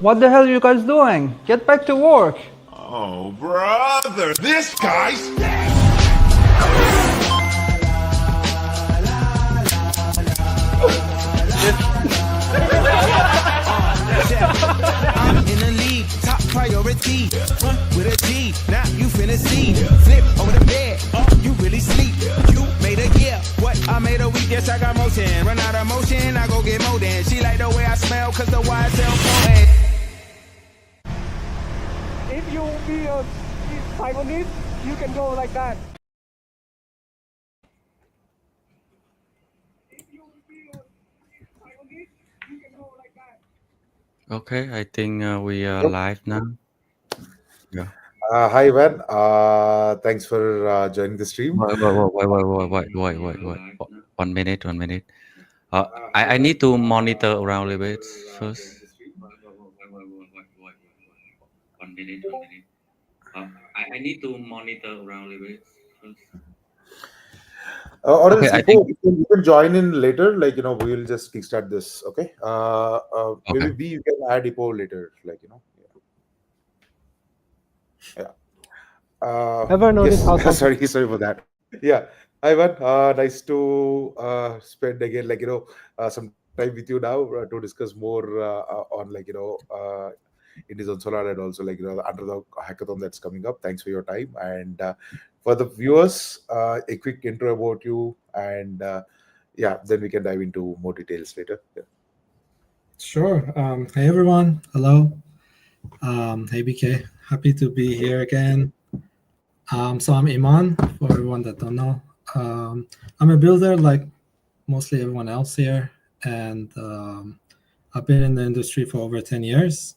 What the hell are you guys doing? Get back to work. Oh, brother, this guy's I'm in the lead, top priority. With a G, now you finna see. Flip over the bed, you really sleep. You made a year, what I made a week. Yes, I got motion. Run out of motion, I go get more than. She like the way I smell, cause the YSL potent. If you be a Taiwanese, you can go like that. If you be a Taiwanese, you can go like that. Okay, I think we are live now. Yeah. Hi, Iman. Thanks for joining the stream. Wait. 1 minute. I need to monitor around a little bit first. 1 minute. I need to monitor around a little bit first. Or else, Okay, I Ipo, think- you can join in later. Like, we'll just kickstart this. Okay. Maybe Okay. B, you can add Ipo later. Like, Yeah. Ever notice yes. how some- sorry for that. Yeah. Hi, Iman. Nice to spend again, some time with you now to discuss more on, Indies on Solar and also, the UnderDog hackathon that's coming up. Thanks for your time. And for the viewers, a quick intro about you. And then we can dive into more details later. Yeah. Sure. Hey, everyone. Hello. Hey, BK. Happy to be here again. So I'm Iman, for everyone that don't know. I'm a builder like mostly everyone else here. And I've been in the industry for over 10 years,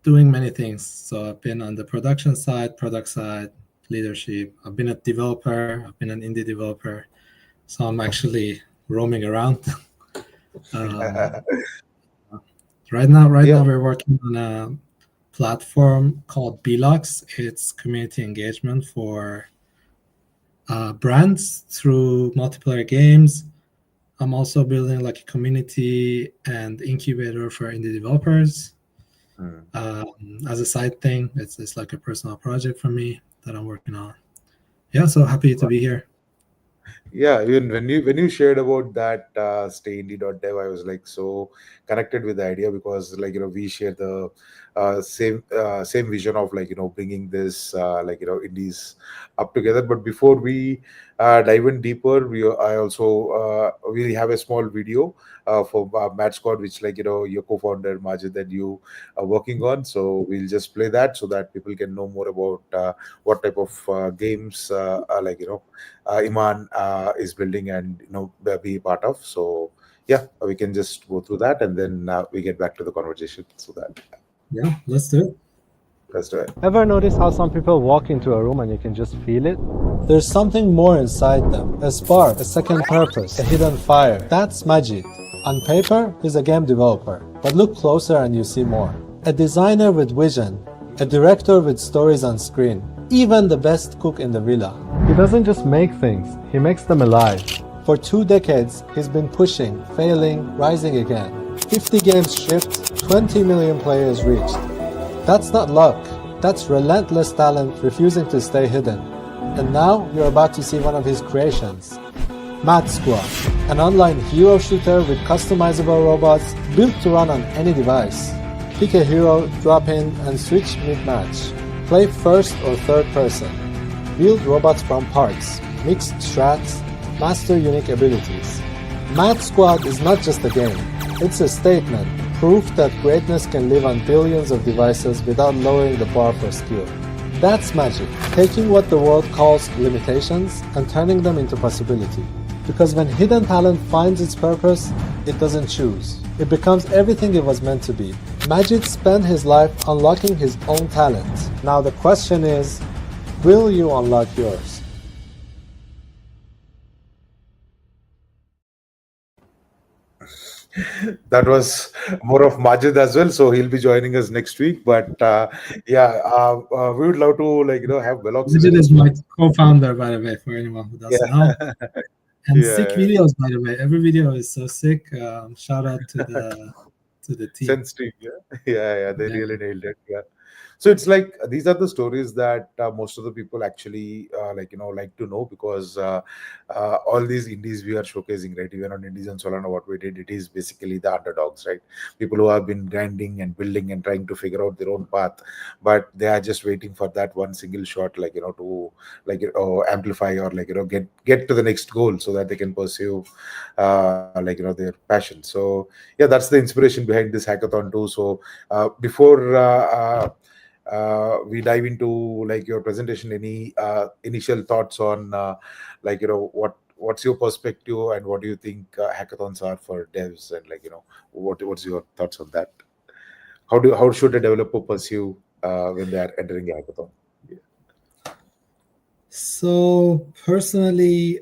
doing many things. So I've been on the production side, product side, leadership. I've been a developer. I've been an indie developer. So I'm actually roaming around. Right now we're working on a platform called Blocks. It's community engagement for brands through multiplayer games. I'm also building like a community and incubator for indie developers. As a side thing, it's like a personal project for me that I'm working on. Yeah, so happy to be here. Yeah, even when you shared about that stayindie.dev, I was like so connected with the idea because we share the same vision of bringing this indies up together. But before we dive in deeper, we have a small video for Mad Squad, which your co-founder Majid and you are working on. So we'll just play that so that people can know more about what type of games Iman is building and be part of. So yeah, we can just go through that and then we get back to the conversation. So that Yeah, let's do it. let's do it. Ever notice how some people walk into a room and you can just feel it? There's something more inside them. A spark, a second purpose, a hidden fire. That's Majid. On paper, he's a game developer. But look closer and you see more. A designer with vision. A director with stories on screen. Even the best cook in the villa. He doesn't just make things, he makes them alive. For 2 decades, he's been pushing, failing, rising again. 50 games shipped, 20 million players reached. That's not luck. That's relentless talent refusing to stay hidden. And now you're about to see one of his creations. Mad Squad, an online hero shooter with customizable robots built to run on any device. Pick a hero, drop in, and switch mid-match. Play first or third person. Build robots from parts, mix strats, master unique abilities. Mad Squad is not just a game, it's a statement, proof that greatness can live on billions of devices without lowering the bar for skill. That's magic, taking what the world calls limitations and turning them into possibility. Because when hidden talent finds its purpose, it doesn't choose. It becomes everything it was meant to be. Majid spent his life unlocking his own talent. Now the question is, will you unlock yours? That was more of Majid as well, so he'll be joining us next week. But we would love to have Velox. Majid is my co-founder, by the way, for anyone who doesn't know. And sick videos, by the way. Every video is so sick. Shout out to to the team. Sensitive, yeah. Yeah, they Yeah. really nailed it. Yeah. So it's like these are the stories that most of the people actually like to know, because all these indies we are showcasing, right? Even on Indies and Solana, what we did, it is basically the underdogs, right? People who have been grinding and building and trying to figure out their own path, but they are just waiting for that one single shot, to amplify, or get to the next goal, so that they can pursue their passion. So yeah, that's the inspiration behind this hackathon too. So before we dive into your presentation, any initial thoughts on what's your perspective, and what do you think hackathons are for devs, and what's your thoughts on that? How should a developer pursue when they are entering a hackathon? Yeah. So personally,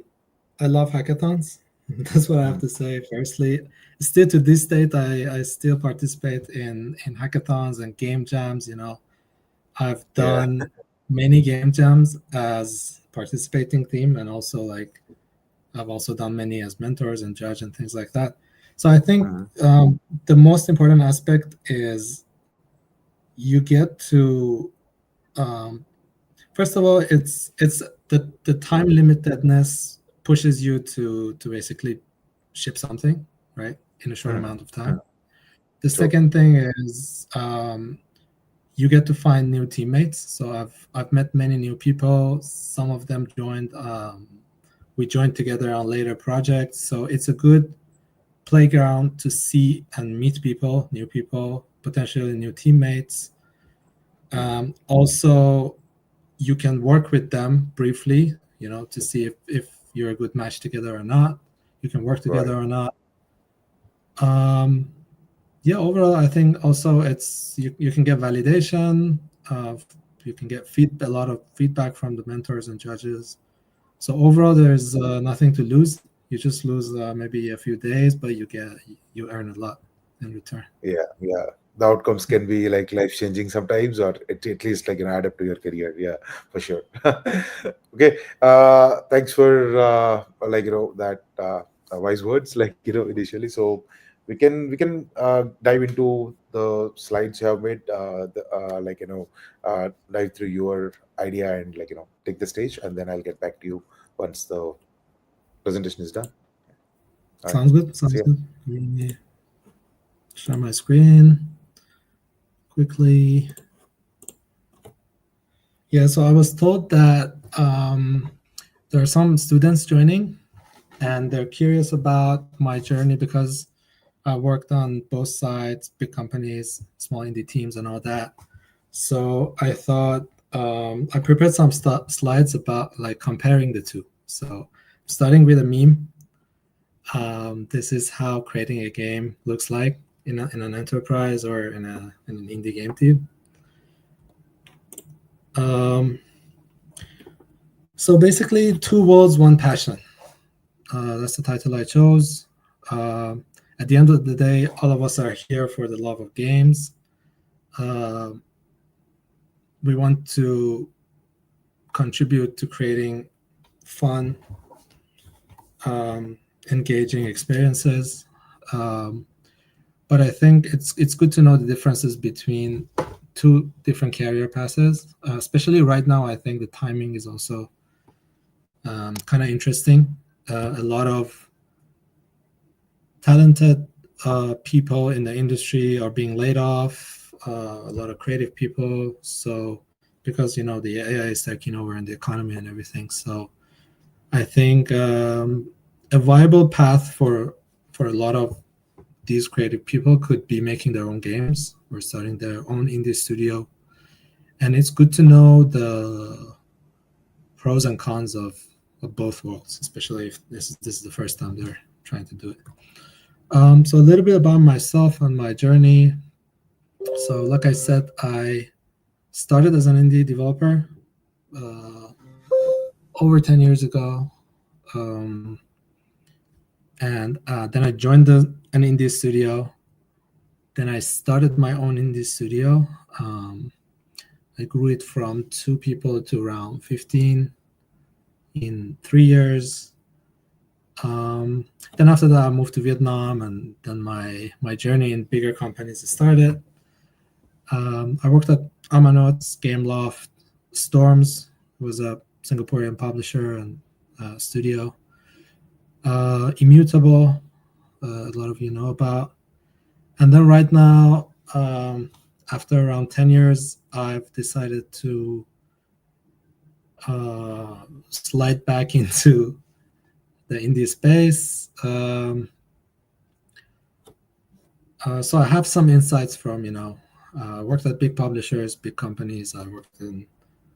I love hackathons. That's what I have to say. Firstly, still to this date, I still participate in hackathons and game jams. I've Yeah. done many game jams as participating team, and also like I've also done many as mentors and judge and things like that. So I think Mhm. the most important aspect is you get to um, first of all, it's the time limitedness pushes you to basically ship something, right, in a short Mhm. amount of time. Mhm. The True. second thing is you get to find new teammates. So I've met many new people. Some of them joined. We joined together on later projects. So it's a good playground to see and meet people, new people, potentially new teammates. Also, you can work with them briefly, to see if you're a good match together or not. You can work Right. together or not. Um, yeah, overall, I think also it's you can get validation. You can get a lot of feedback from the mentors and judges. So overall, there's nothing to lose. You just lose maybe a few days, but you earn a lot in return. Yeah. The outcomes can be like life changing sometimes, or at least add up to your career. Yeah, for sure. Okay. Thanks for that wise words, initially. So we can dive into the slides you have made. Dive through your idea, and take the stage, and then I'll get back to you once the presentation is done. All right. Sounds good. See Sounds ya. good. Let me share my screen quickly. Yeah, so I was told that there are some students joining, and they're curious about my journey because I worked on both sides, big companies, small indie teams, and all that. So I thought I prepared some slides about like comparing the two. So starting with a meme, this is how creating a game looks like in an enterprise or in an indie game team. Um, so basically, two worlds, one passion. That's the title I chose. At the end of the day, all of us are here for the love of games. Uh, we want to contribute to creating fun, um, engaging experiences. Um, but I think it's good to know the differences between two different career passes. Especially right now, I think the timing is also kind of interesting. A lot of talented people in the industry are being laid off. A lot of creative people. So because the AI is taking over in the economy and everything. So I think a viable path for a lot of these creative people could be making their own games or starting their own indie studio. And it's good to know the pros and cons of both worlds, especially if this is the first time they're trying to do it. So a little bit about myself and my journey. So like I said, I started as an indie developer uh, over 10 years ago. Um, and then I joined an indie studio. Then I started my own indie studio. I grew it from 2 people to around 15 in 3 years. Then after that, I moved to Vietnam, and then my journey in bigger companies started. I worked at Amanots, Gameloft, Storms was a Singaporean publisher and studio. Immutable, a lot of you know about. And then right now, after around 10 years, I've decided to slide back into the indie space. So I have some insights from, worked at big publishers, big companies. I worked in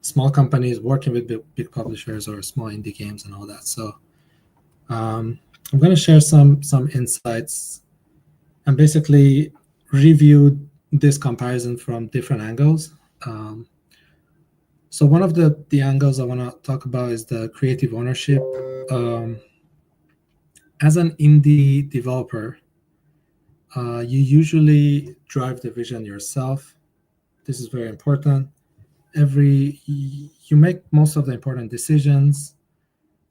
small companies working with big publishers or small indie games and all that. So I'm going to share some insights and basically review this comparison from different angles. So one of the angles I want to talk about is the creative ownership. As an indie developer, you usually drive the vision yourself. This is very important. You make most of the important decisions,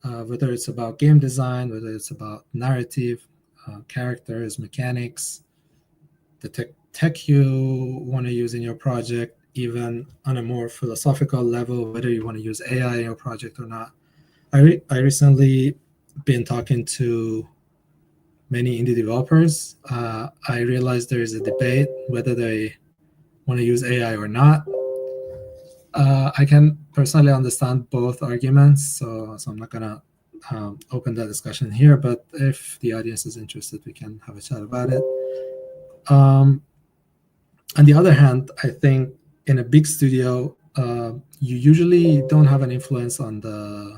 whether it's about game design, whether it's about narrative, characters, mechanics, the tech you want to use in your project, even on a more philosophical level, whether you want to use AI in your project or not. I recently been talking to many indie developers. I realized there is a debate whether they want to use AI or not. I can personally understand both arguments, so I'm not gonna open that discussion here. But if the audience is interested, we can have a chat about it. On the other hand, I think in a big studio, you usually don't have an influence on the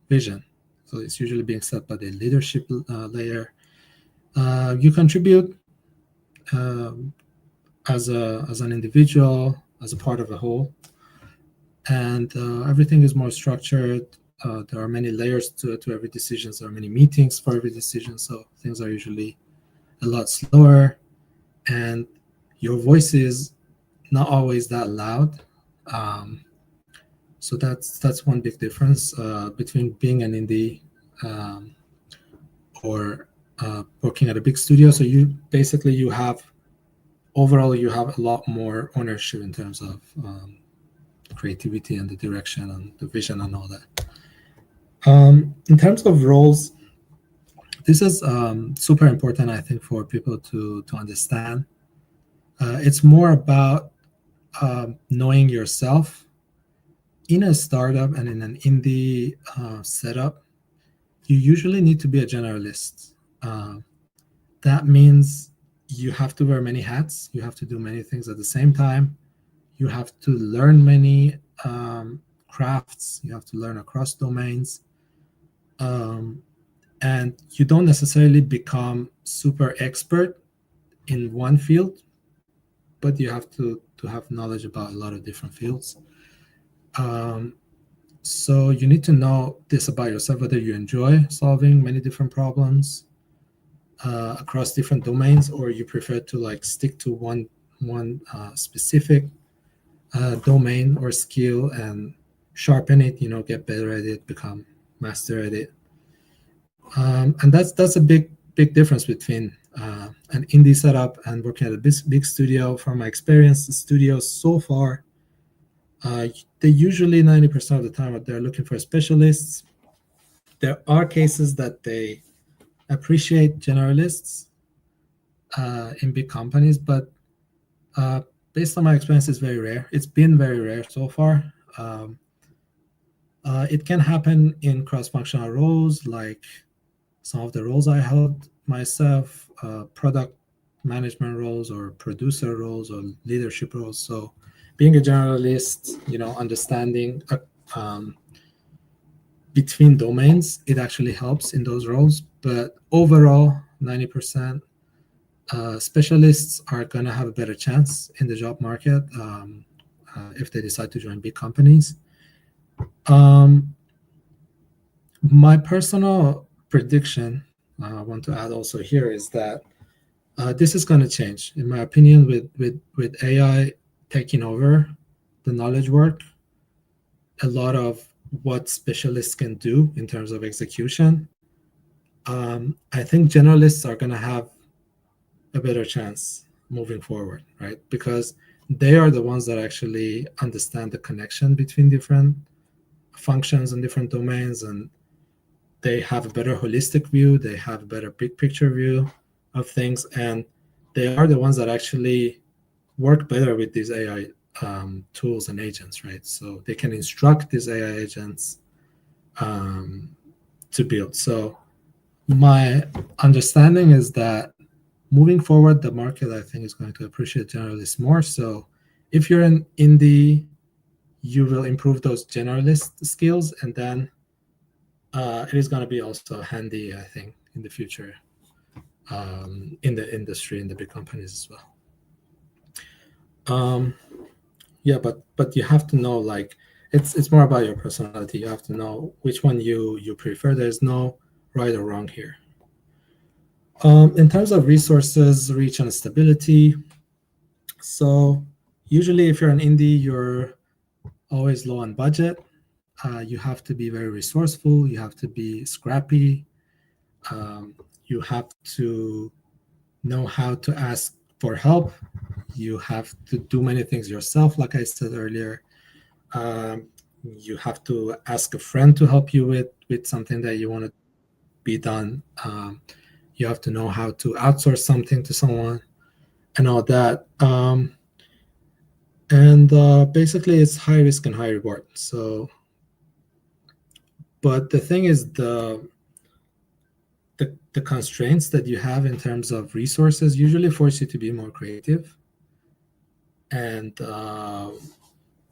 vision. So it's usually being set by the leadership layer. You contribute as an individual, as a part of a whole, and everything is more structured. There are many layers to every decision. There are many meetings for every decision, so things are usually a lot slower, and your voice is not always that loud. So that's one big difference between being an indie or working at a big studio. So you have a lot more ownership in terms of creativity and the direction and the vision and all that. In terms of roles, this is super important, I think, for people to understand. It's more about knowing yourself. In a startup and in an indie setup, you usually need to be a generalist. That means you have to wear many hats. You have to do many things at the same time. You have to learn many crafts. You have to learn across domains. And you don't necessarily become super expert in one field, but you have to have knowledge about a lot of different fields. So you need to know this about yourself, whether you enjoy solving many different problems across different domains, or you prefer to stick to one specific domain or skill and sharpen it, get better at it, become master at it. And that's a big difference between an indie setup and working at a big studio. From my experience, the studios so far, they usually 90% of the time they're looking for specialists. There are cases that they appreciate generalists in big companies, but based on my experience, it's very rare. It's been very rare so far. It can happen in cross-functional roles, like some of the roles I held myself, product management roles or producer roles or leadership roles. So being a generalist, understanding between domains, it actually helps in those roles. But overall, 90% specialists are going to have a better chance in the job market if they decide to join big companies. My personal prediction, I want to add also here, is that this is going to change, in my opinion, with AI taking over the knowledge work. A lot of what specialists can do in terms of execution I think generalists are going to have a better chance moving forward, right? Because they are the ones that actually understand the connection between different functions and different domains, and they have a better holistic view, they have a better big picture view of things, and they are the ones that actually work better with these AI tools and agents, right? So they can instruct these AI agents to build. So my understanding is that moving forward, the market, I think, is going to appreciate generalists more. So if you're an indie, you will improve those generalist skills, and then it is going to be also handy, I think, in the future, in the industry, in the big companies as well. Yeah, but you have to know, like, it's more about your personality. You have to know which one you prefer. There's no right or wrong here. In terms of resources, reach, and stability, so usually if you're an indie, you're always low on budget. You have to be very resourceful. You have to be scrappy. You have to know how to ask for help. You have to do many things yourself, like I said earlier. You have to ask a friend to help you with something that you want to be done. You have to know how to outsource something to someone and all that. And basically, it's high risk and high reward. So, but the thing is, the constraints that you have in terms of resources usually force you to be more creative, and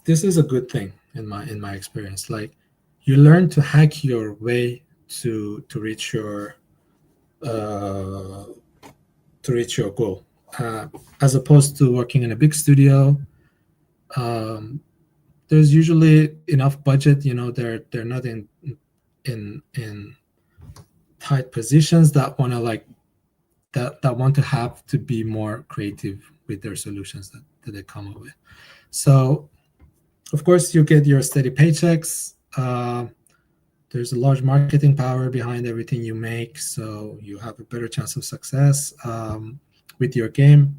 this is a good thing in my experience. Like, you learn to hack your way to reach your goal, as opposed to working in a big studio. There's usually enough budget. They're not in tight positions that want to want to have to be more creative with their solutions that they come up with. So, of course, you get your steady paychecks. There's a large marketing power behind everything you make, so you have a better chance of success with your game.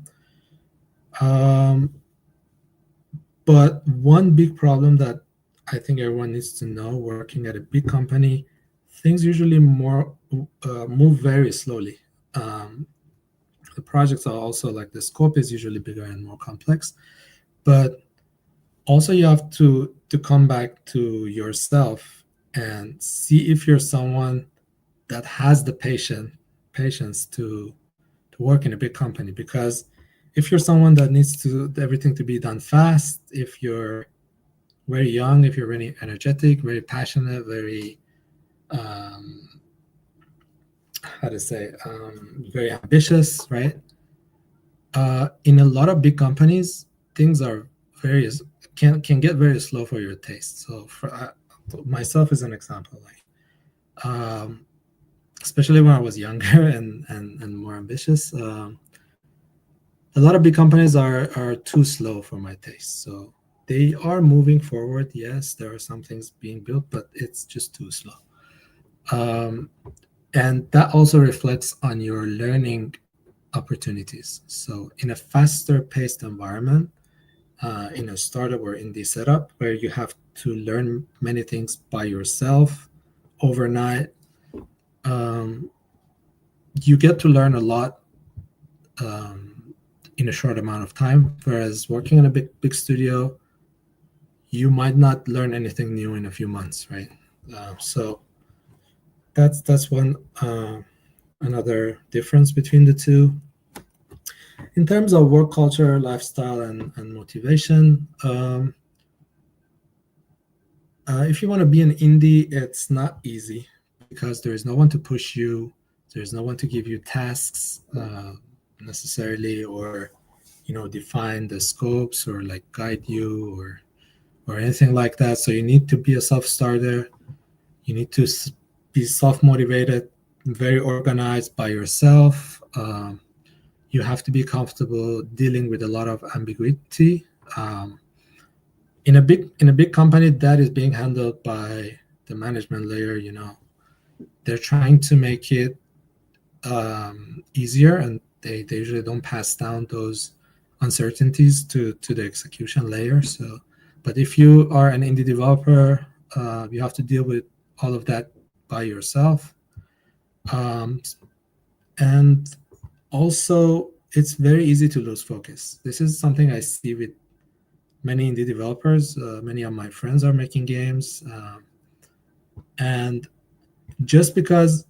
But one big problem that I think everyone needs to know working at a big company, things usually move very slowly. The projects are also, like, the scope is usually bigger and more complex, but also you have to come back to yourself and see if you're someone that has the patience to work in a big company. Because if you're someone that needs everything to be done fast, if you're very young, if you're really energetic, very passionate, very very ambitious, right? In a lot of big companies, things are can get very slow for your taste. So for myself as an example, like, especially when I was younger and more ambitious, a lot of big companies are too slow for my taste. So they are moving forward. Yes, there are some things being built, but it's just too slow. And that also reflects on your learning opportunities. So in a faster paced environment, in a startup or indie setup where you have to learn many things by yourself overnight, you get to learn a lot in a short amount of time. Whereas working in a big studio, you might not learn anything new in a few months, right? So that's one another difference between the two. In terms of work culture, lifestyle, and motivation, if you want to be an indie, it's not easy because there is no one to push you. There's no one to give you tasks necessarily, or define the scopes, or like guide you, or anything like that. So you need to be a self-starter. You need to be self-motivated, very organized by yourself. You have to be comfortable dealing with a lot of ambiguity. In a big company, that is being handled by the management layer. They're trying to make it easier, and they usually don't pass down those uncertainties to the execution layer. So, but if you are an indie developer, you have to deal with all of that by yourself. And also, it's very easy to lose focus. This is something I see with many indie developers. Many of my friends are making games, and just because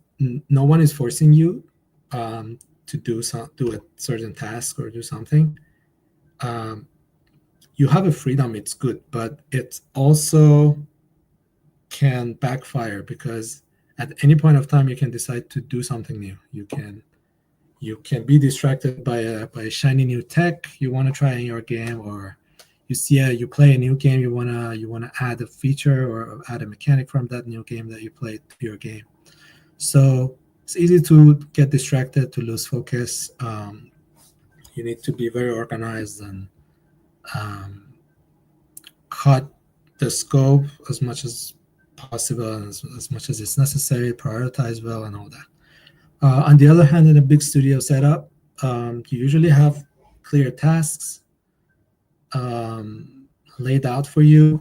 no one is forcing you to do a certain task or do something, you have a freedom. It's good, but it also can backfire, because at any point of time you can decide to do something new. You can be distracted by a shiny new tech you want to try in your game, or you play a new game, you wanna add a feature or add a mechanic from that new game that you played to your game. So it's easy to get distracted, to lose focus. You need to be very organized and cut the scope as much as possible and as much as it's necessary, prioritize well, and all that. On the other hand, in a big studio setup, you usually have clear tasks laid out for you.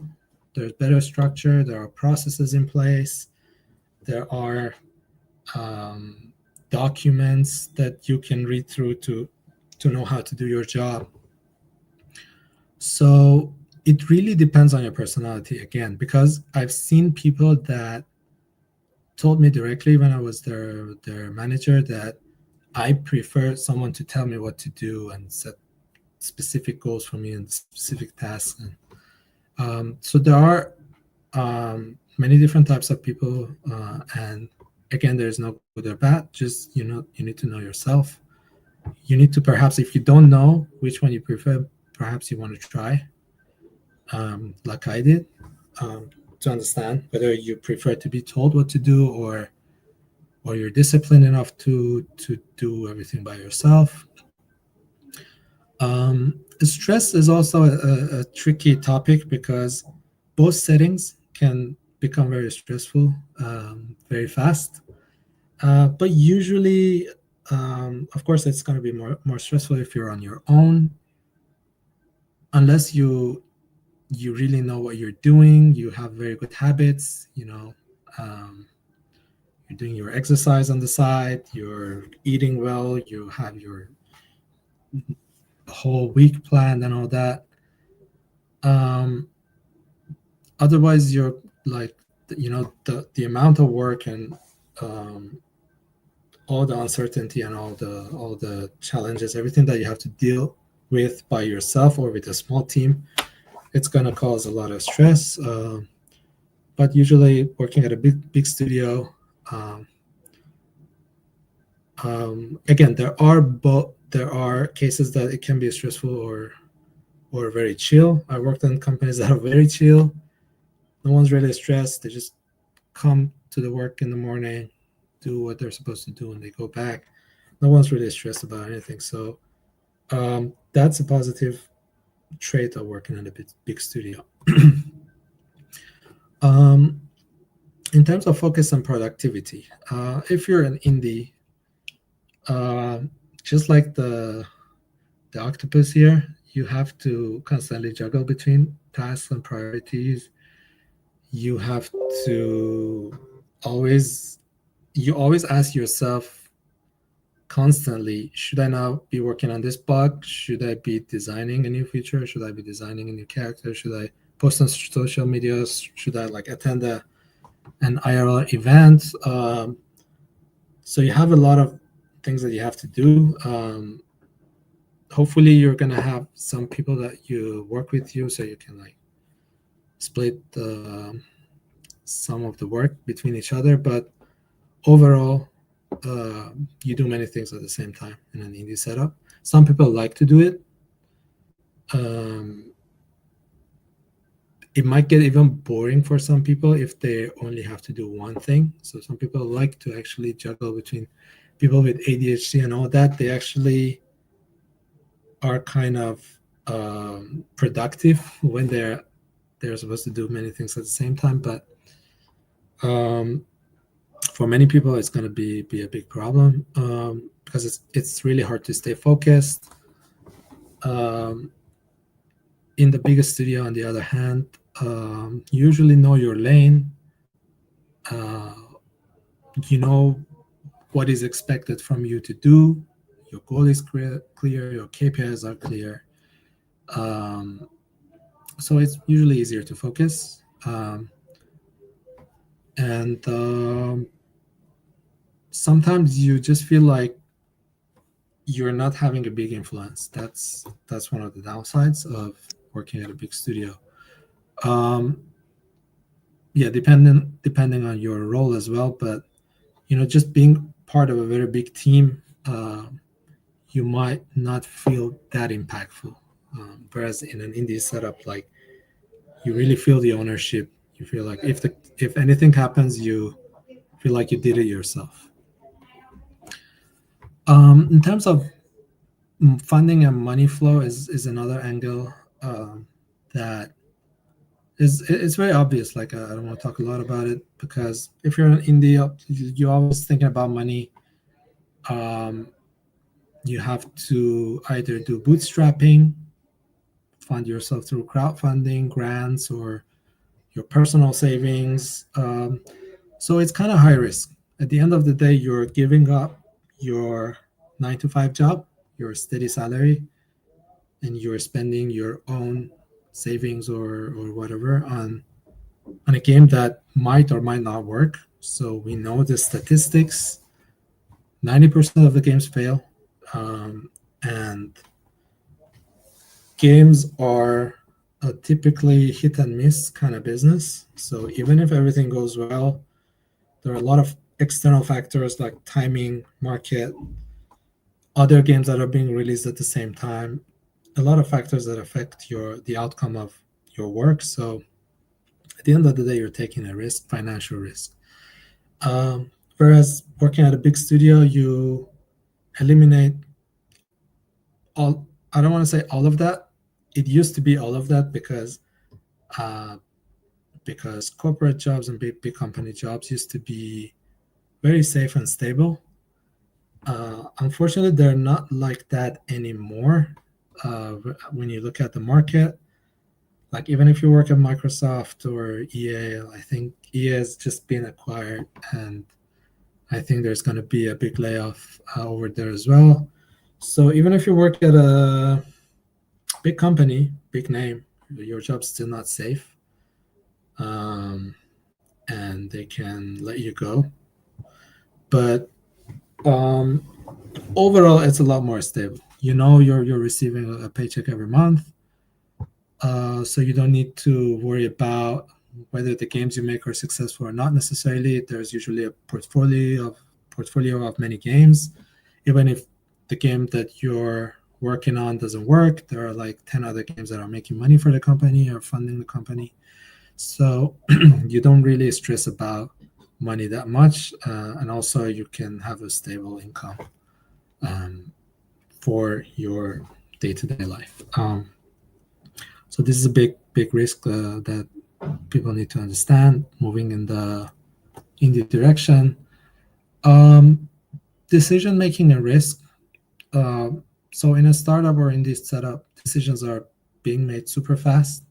There's better structure. There are processes in place. There are documents that you can read through to know how to do your job. So it really depends on your personality, again, because I've seen people that told me directly when I was their manager that I prefer someone to tell me what to do and set specific goals for me and specific tasks. And so there are many different types of people, and again, there's no good or bad. Just you need to know yourself. You need to, perhaps, if you don't know which one you prefer, perhaps you want to try, like I did, to understand whether you prefer to be told what to do, or you're disciplined enough to do everything by yourself. Stress is also a tricky topic, because both settings can become very stressful very fast. But usually, of course, it's going to be more stressful if you're on your own, unless you really know what you're doing. You have very good habits. You're doing your exercise on the side. You're eating well. You have your whole week planned and all that. Otherwise, you're like, the amount of work and all the uncertainty and all the challenges, everything that you have to deal with by yourself or with a small team, it's going to cause a lot of stress. But usually, working at a big studio, again, there are cases that it can be stressful or very chill. I worked in companies that are very chill. No one's really stressed. They just come to the work in the morning, do what they're supposed to do, and they go back. No one's really stressed about anything. So that's a positive trait of working in a big studio. In terms of focus and productivity, if you're an indie, just like the octopus here, you have to constantly juggle between tasks and priorities. You have to always ask yourself constantly, should I now be working on this bug? Should I be designing a new feature? Should I be designing a new character? Should I post on social media? Should I attend an IRL event? So you have a lot of things that you have to do. Hopefully you're going to have some people that you work with you, so you can split some of the work between each other. But overall, you do many things at the same time in an indie setup. Some people like to do it. It might get even boring for some people if they only have to do one thing. So some people like to actually juggle between people with ADHD and all that. They actually are kind of productive when they're supposed to do many things at the same time. But for many people, it's going to be a big problem because it's really hard to stay focused. In the biggest studio, on the other hand, you usually know your lane. You know what is expected from you to do. Your goal is clear. Your KPIs are clear. So it's usually easier to focus. And sometimes you just feel like you're not having a big influence. That's one of the downsides of working at a big studio. Yeah, depending on your role as well, but just being part of a very big team, you might not feel that impactful. Whereas in an indie setup, like, you really feel the ownership. You feel like if anything happens, you feel like you did it yourself. In terms of funding and money flow is another angle that it's very obvious. Like, I don't want to talk a lot about it because if you're in India, you're always thinking about money. You have to either do bootstrapping, fund yourself through crowdfunding, grants, or your personal savings. So it's kind of high risk. At the end of the day, you're giving up your 9-to-5 job, your steady salary, and you're spending your own savings or whatever on a game that might or might not work. So we know the statistics. 90% of the games fail, and games are a typically hit and miss kind of business. So even if everything goes well, there are a lot of external factors like timing, market, other games that are being released at the same time, a lot of factors that affect the outcome of your work. So at the end of the day, you're taking a risk, financial risk. Whereas working at a big studio, you eliminate all. I don't want to say all of that. It used to be all of that because corporate jobs and big company jobs used to be very safe and stable. Unfortunately, they're not like that anymore. When you look at the market, like, even if you work at Microsoft or EA, I think EA has just been acquired, and I think there's going to be a big layoff over there as well. So even if you work at a big company, big name, your job's still not safe, and they can let you go. But overall, it's a lot more stable. You're receiving a paycheck every month, so you don't need to worry about whether the games you make are successful or not necessarily. There's usually a portfolio of many games. Even if the game that you're working on doesn't work, there are like 10 other games that are making money for the company or funding the company. So you don't really stress about money that much, and also you can have a stable income for your day-to-day life. So this is a big risk that people need to understand moving in the direction. Decision making and risk. So in a startup or in this setup, decisions are being made super fast.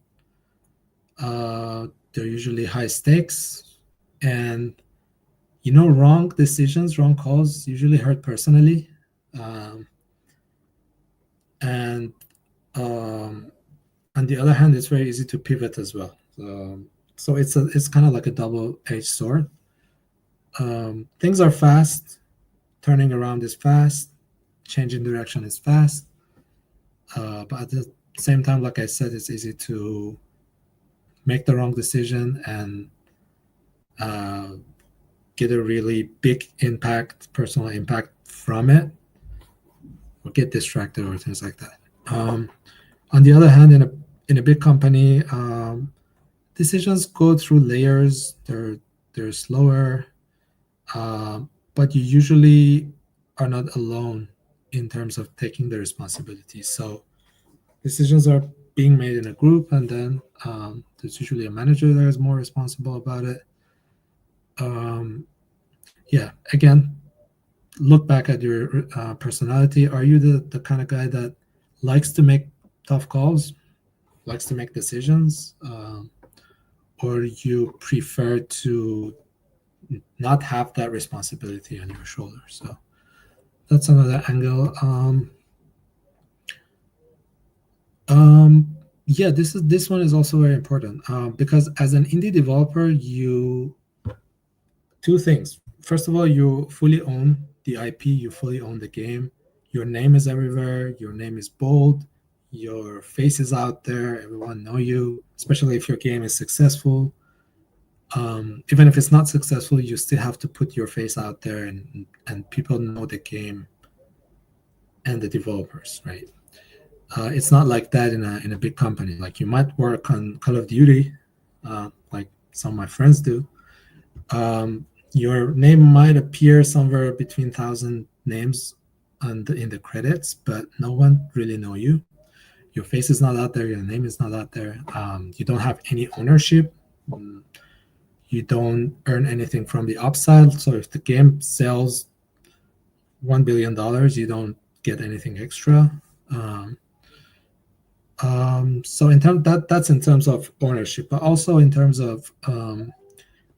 They're usually high stakes, and wrong decisions, wrong calls usually hurt personally. And on the other hand, it's very easy to pivot as well. So it's kind of like a double-edged sword. Things are fast, turning around is fast, changing direction is fast. But at the same time, like I said, it's easy to make the wrong decision and get a really big personal impact from it, or get distracted or things like that. On the other hand, in a big company, decisions go through layers. They're slower, but you usually are not alone in terms of taking the responsibility. So decisions are being made in a group, and then there's usually a manager that is more responsible about it. yeah, again, look back at your personality. Are you the kind of guy that likes to make tough calls, likes to make decisions, or you prefer to not have that responsibility on your shoulders? So that's another angle. Yeah, this one is also very important because as an indie developer, you two things. First of all, you fully own the IP, you fully own the game. Your name is everywhere. Your name is bold. Your face is out there. Everyone know you, especially if your game is successful. Even if it's not successful, you still have to put your face out there, and people know the game and the developers, right? It's not like that in a big company. Like you might work on Call of Duty, like some of my friends do. Your name might appear somewhere between 1,000 names in the credits, but no one really know you. Your face is not out there. Your name is not out there. You don't have any ownership. You don't earn anything from the upside. So if the game sells $1 billion, you don't get anything extra. So that's in terms of ownership, but also in terms of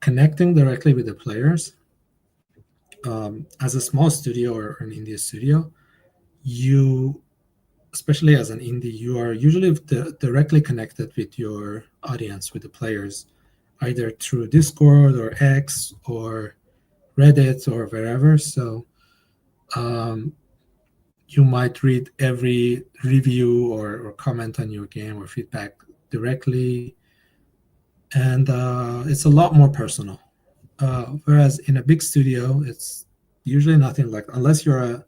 connecting directly with the players. As a small studio or an indie studio, you, especially as an indie, you are usually directly connected with your audience, with the players, either through Discord or X or Reddit or wherever. So you might read every review or comment on your game or feedback directly, and it's a lot more personal. Whereas in a big studio, it's usually nothing like, unless your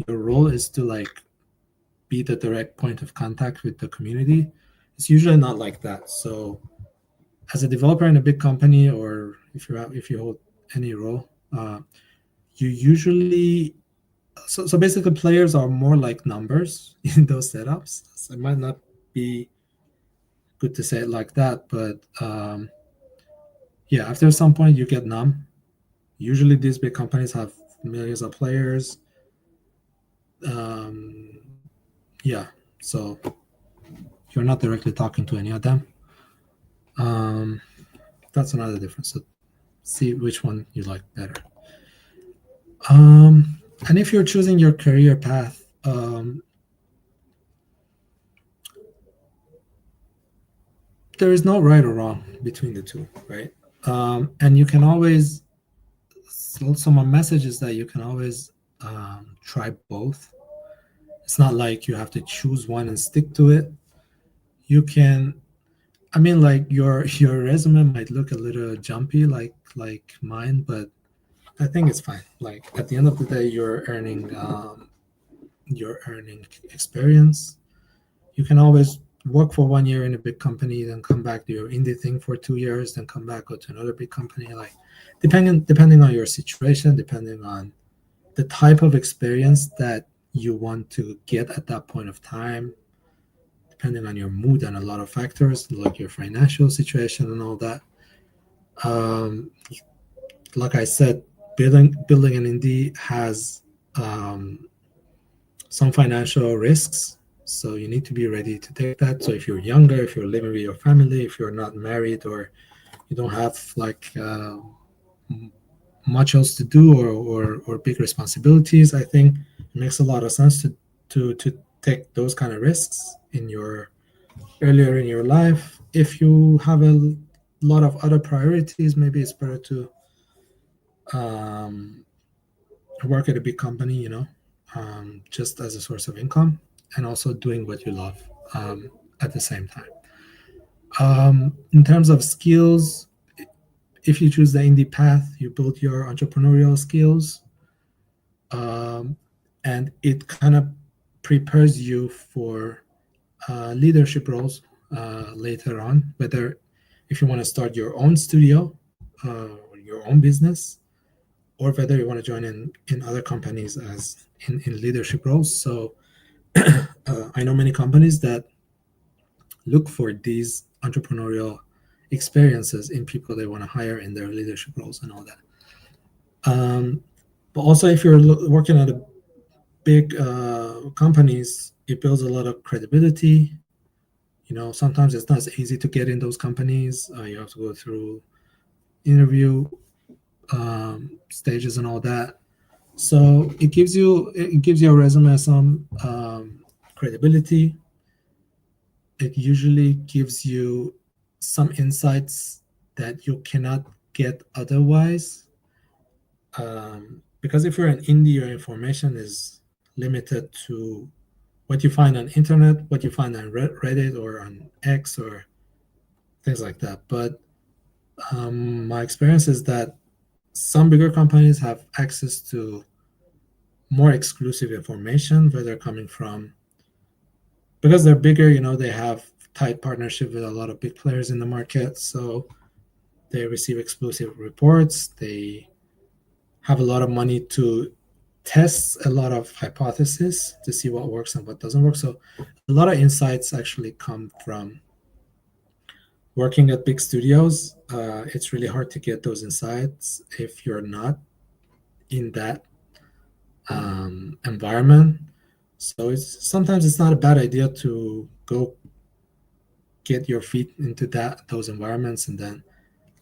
role is to like be the direct point of contact with the community. It's usually not like that. So as a developer in a big company, or if you hold any role, you usually so basically players are more like numbers in those setups. So it might not be good to say it like that, but yeah, after some point you get numb. Usually these big companies have millions of players. Yeah, so you're not directly talking to any of them. That's another difference. So see which one you like better. And if you're choosing your career path, there is no right or wrong between the two, right? And you can always, so my message is that you can always try both. It's not like you have to choose one and stick to it. You can, I mean, like your resume might look a little jumpy like mine, but I think it's fine. Like at the end of the day, you're earning experience. You can always work for 1 year in a big company, then come back to your indie thing for 2 years, then come back, go to another big company. Like depending on your situation, depending on the type of experience that you want to get at that point of time, depending on your mood and a lot of factors like your financial situation and all that. Like I said, building an indie has some financial risks, so you need to be ready to take that. So if you're younger, if you're living with your family, if you're not married, or you don't have like much else to do or big responsibilities, I think it makes a lot of sense to take those kind of risks in your earlier in your life. If you have a lot of other priorities, maybe it's better to work at a big company, just as a source of income, and also doing what you love at the same time. In terms of skills, if you choose the indie path, you build your entrepreneurial skills, and it kind of prepares you for leadership roles later on, whether if you want to start your own studio or your own business, or whether you want to join in other companies as in leadership roles. So I know many companies that look for these entrepreneurial experiences in people they want to hire in their leadership roles and all that. But also, if you're working at a big companies, it builds a lot of credibility. Sometimes it's not as easy to get in those companies. You have to go through interview stages and all that. So it gives you a resume some credibility. It usually gives you some insights that you cannot get otherwise. Because if you're an indie, your information is limited to what you find on internet, what you find on Reddit or on X or things like that. But my experience is that some bigger companies have access to more exclusive information where they're coming from. Because they're bigger, they have tight partnership with a lot of big players in the market. So they receive exclusive reports. They have a lot of money to test a lot of hypotheses to see what works and what doesn't work. So a lot of insights actually come from working at big studios. It's really hard to get those insights if you're not in that environment. So sometimes it's not a bad idea to go get your feet into those environments and then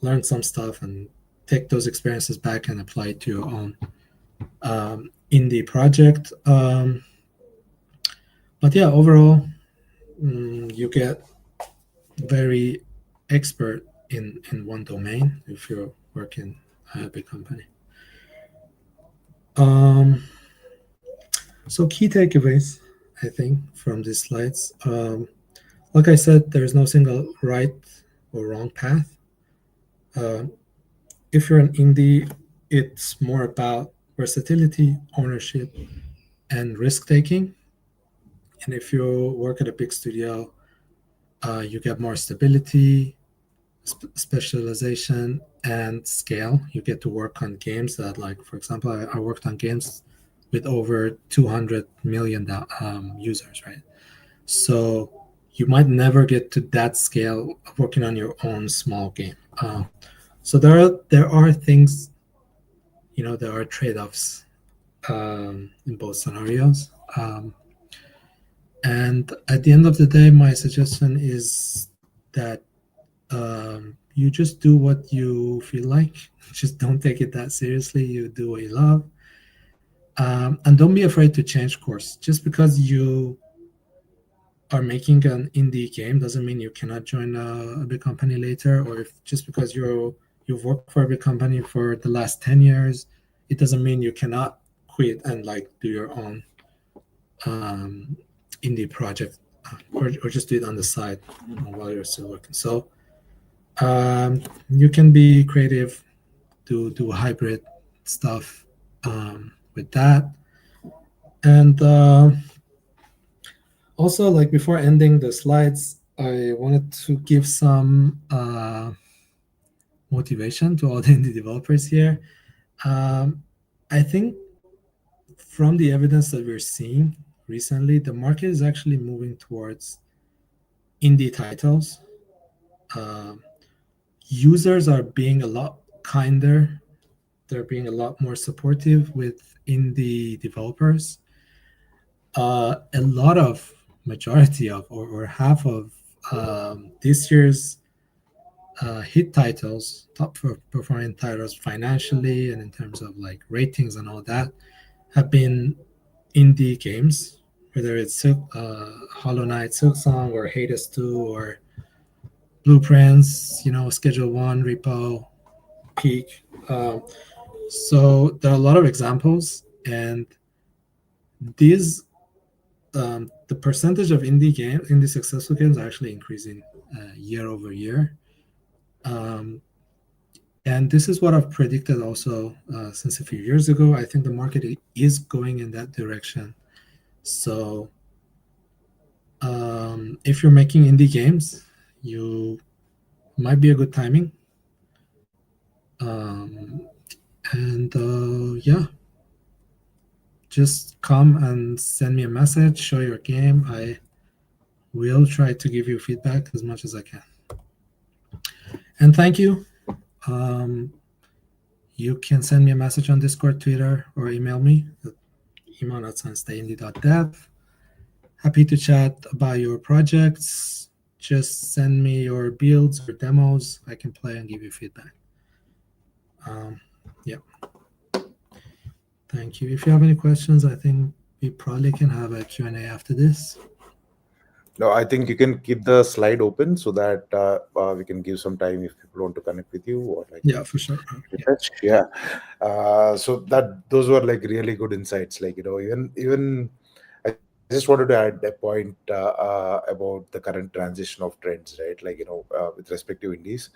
learn some stuff and take those experiences back and apply it to your own indie project. But yeah, overall, you get very expert in one domain if you're working at a big company. So key takeaways, I think, from these slides. Like I said, there's no single right or wrong path. If you're an indie, it's more about versatility, ownership, and risk-taking. And if you work at a big studio, you get more stability, specialization, and scale. You get to work on games that, like, for example, I worked on games with over 200 million users, right? So you might never get to that scale of working on your own small game. So there are things, there are trade-offs in both scenarios. And at the end of the day, my suggestion is that you just do what you feel like. Just don't take it that seriously. You do what you love. And don't be afraid to change course. Just because you are making an indie game doesn't mean you cannot join a big company later. Or just because you've worked for a big company for the last 10 years, it doesn't mean you cannot quit and do your own indie project or just do it on the side while you're still working. So you can be creative, do hybrid stuff with that. And also, before ending the slides, I wanted to give some motivation to all the indie developers here. I think from the evidence that we're seeing recently, the market is actually moving towards indie titles. Users are being a lot kinder. They're being a lot more supportive with indie developers. Majority of or half of this year's hit titles, top performing titles financially and in terms of ratings and all that, have been indie games, whether it's Hollow Knight, Silksong, or Hades 2, or Blueprints, Schedule 1, Repo, Peak. So there are a lot of examples, and these the percentage of indie successful games are actually increasing year over year. And this is what I've predicted also since a few years ago. I think the market is going in that direction. So if you're making indie games, you might be a good timing. Yeah, just come and send me a message, show your game. I will try to give you feedback as much as I can. And thank you. you can send me a message on Discord, Twitter, or email me at iman@sunstayindy.dev. Happy to chat about your projects. Just send me your builds or demos. I can play and give you feedback. Yeah. Thank you. If you have any questions, I think we probably can have a Q&A after this. No, I think you can keep the slide open so that we can give some time if people want to connect with you or like. Yeah, for sure. Yeah. So those were like really good insights. Like even I just wanted to add a point about the current transition of trends, right? Like with respect to indies.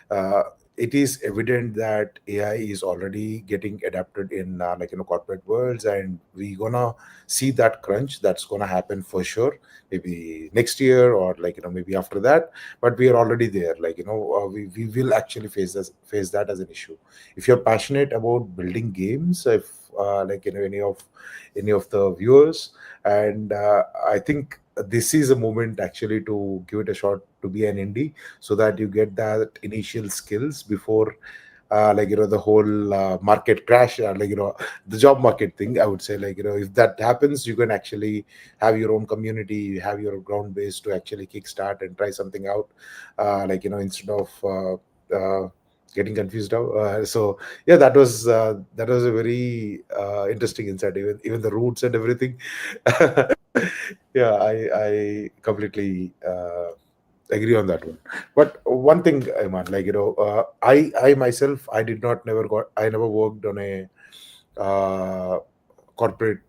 Uh, it is evident that AI is already getting adapted in corporate worlds, and we gonna see that crunch that's gonna happen for sure. Maybe next year or maybe after that, but we are already there. We will actually face that as an issue. If you're passionate about building games, if any of the viewers, and I think this is a moment actually to give it a shot to be an indie so that you get that initial skills before the whole market crash, the job market thing. I would say if that happens, you can actually have your own community, you have your ground base to actually kickstart and try something out, instead of getting confused out. So yeah, that was a very interesting insight, even the roots and everything. Yeah, I completely agree on that one. But one thing, Iman, I myself, I never worked on a uh, corporate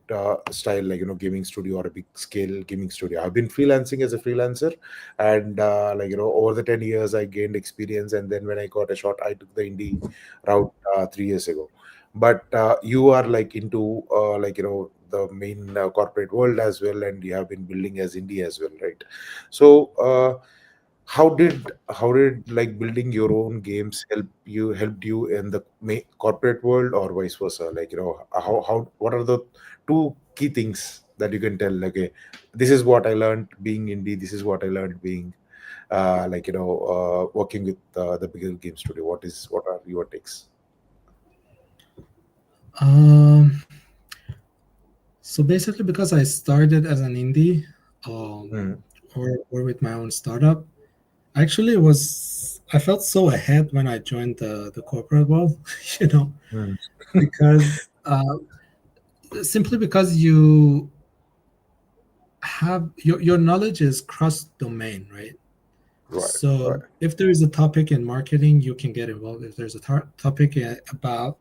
style, gaming studio or a big scale gaming studio. I've been freelancing as a freelancer, and over the 10 years I gained experience, and then when I got a shot, I took the indie route 3 years ago. But you are into the main corporate world as well, and you have been building as indie as well, right? So how did building your own games helped you in the corporate world, or vice versa? How what are the two key things that you can tell, this is what I learned being indie, this is what I learned being working with the bigger game studio? What are your takes? So basically, because I started as an indie, Mm, or with my own startup, I felt so ahead when I joined the corporate world, you know, mm, because simply because you have your knowledge is cross domain, right? right, right, So if there is a topic in marketing, you can get involved. If there's a topic about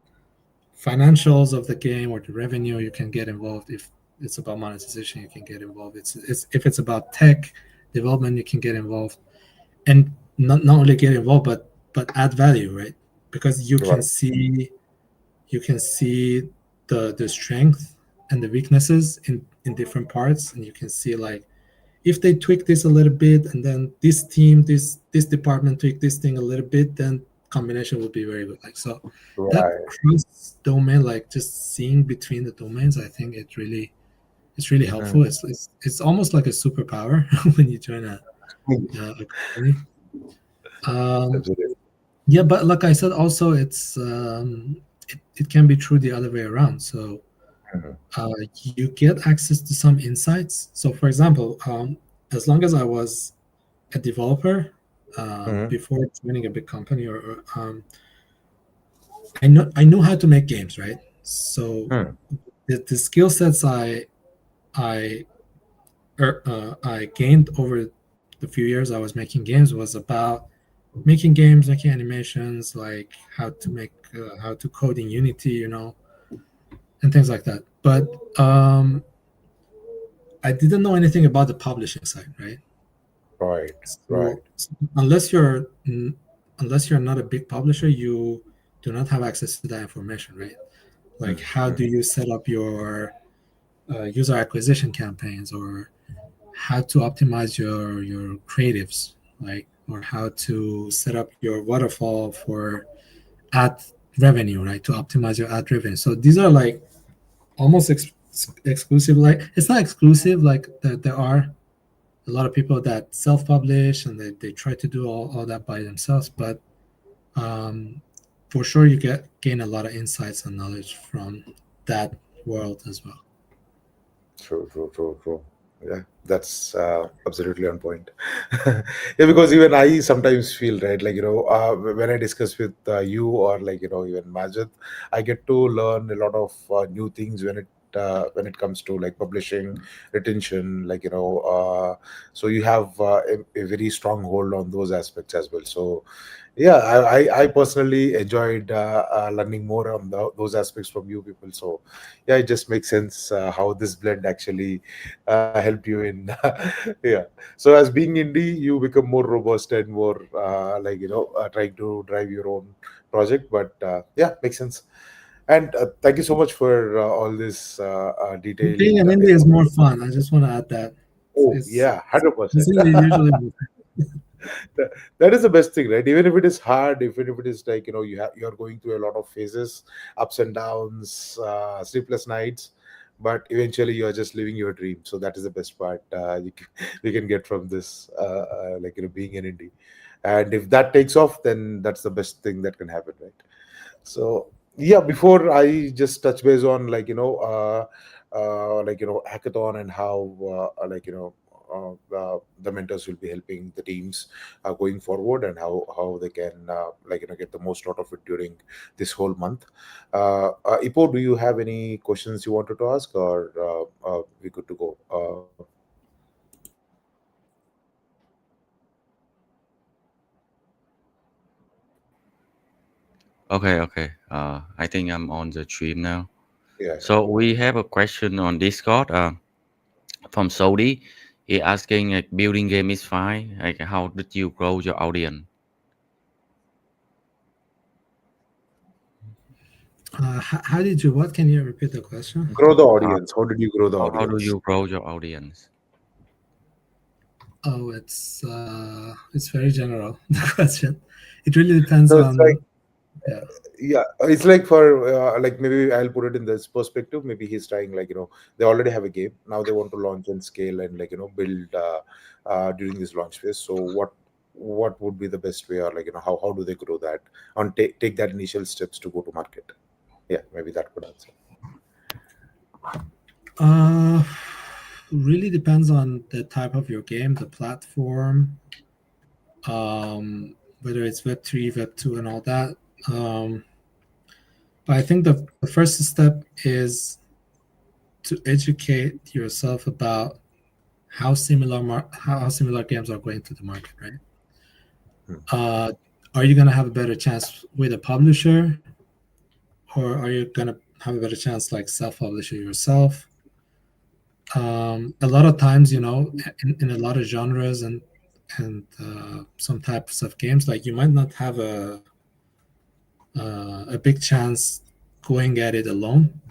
financials of the game or the revenue, you can get involved. If it's about monetization, you can get involved. It's if it's about tech development, you can get involved, and not only get involved, but add value, right? Because right, you can see the strength and the weaknesses in different parts, and you can see like if they tweak this a little bit, and then this team, this department tweak this thing a little bit, then combination would be very good. Like so, that right. cross domain, like just seeing between the domains, I think it's really helpful. Mm, It's almost like a superpower when you join a company. Um, absolutely. yeah, but like I said, also it can be true the other way around. So Mhm, you get access to some insights. So, for example, as long as I was a developer mhm, before joining a big company, or I knew how to make games, right? So mm, the skill sets I I gained over the few years I was making games was about making games, making animations, like how to code in Unity, you know, and things like that. But I didn't know anything about the publishing side, right? right, right. So unless you're not a big publisher, you do not have access to that information, right? Like Mm, how mm, do you set up your user acquisition campaigns, or how to optimize your creatives, like, or how to set up your waterfall for ad revenue, right? To optimize your ad revenue. So these are like almost exclusive. Like it's not exclusive. Like there are a lot of people that self-publish and they try to do all that by themselves, but um, for sure you gain a lot of insights and knowledge from that world as well. True. Yeah, that's absolutely on point. Yeah, because even I sometimes feel right, like when I discuss with you or like even Majid, I get to learn a lot of new things when it comes to like publishing, retention, like so you have a very strong hold on those aspects as well. So yeah, I personally enjoyed learning more on those aspects from you people. So yeah, it just makes sense how this blend actually helped you in yeah. So as being indie, you become more robust and more like trying to drive your own project. But yeah, makes sense. And thank you so much for all this Being detailed an indie is more fun. I just want to add that oh it's, yeah, 100%. usually that, that is the best thing, right? Even if it is hard, even if it is like you're going through a lot of phases, ups and downs, sleepless nights, but eventually you are just living your dream. So that is the best part we can get from this like being an indie. And if that takes off, then that's the best thing that can happen, right? So yeah, before I just touch base on like like hackathon and how like the mentors will be helping the teams going forward, and how they can like get the most out of it during this whole month. Ipo, do you have any questions you wanted to ask, or we good to go? Okay. I think I'm on the stream now. Yeah. So we have a question on Discord from Saudi. He asking like building game is fine. Like how did you grow your audience? how did you, what, can you repeat the question? Grow the Uh, audience. How did you grow the how do audience? you grow your audience? Oh, it's very general, the question. It really depends So it's like on, yeah. yeah, it's like for like maybe I'll put it in this perspective. Maybe he's trying like they already have a game, now they want to launch and scale and like build during this launch phase. So what would be the best way, or like how do they grow that and take that initial steps to go to market? Yeah, maybe that could answer. Uh, really depends on the type of your game, the platform, whether it's Web3, Web2, and all that. But I think the first step is to educate yourself about how similar games are going to the market, right? Are you gonna have a better chance with a publisher, or are you gonna have a better chance like self-publishing yourself? A lot of times, in a lot of genres and some types of games, like you might not have a big chance going at it alone.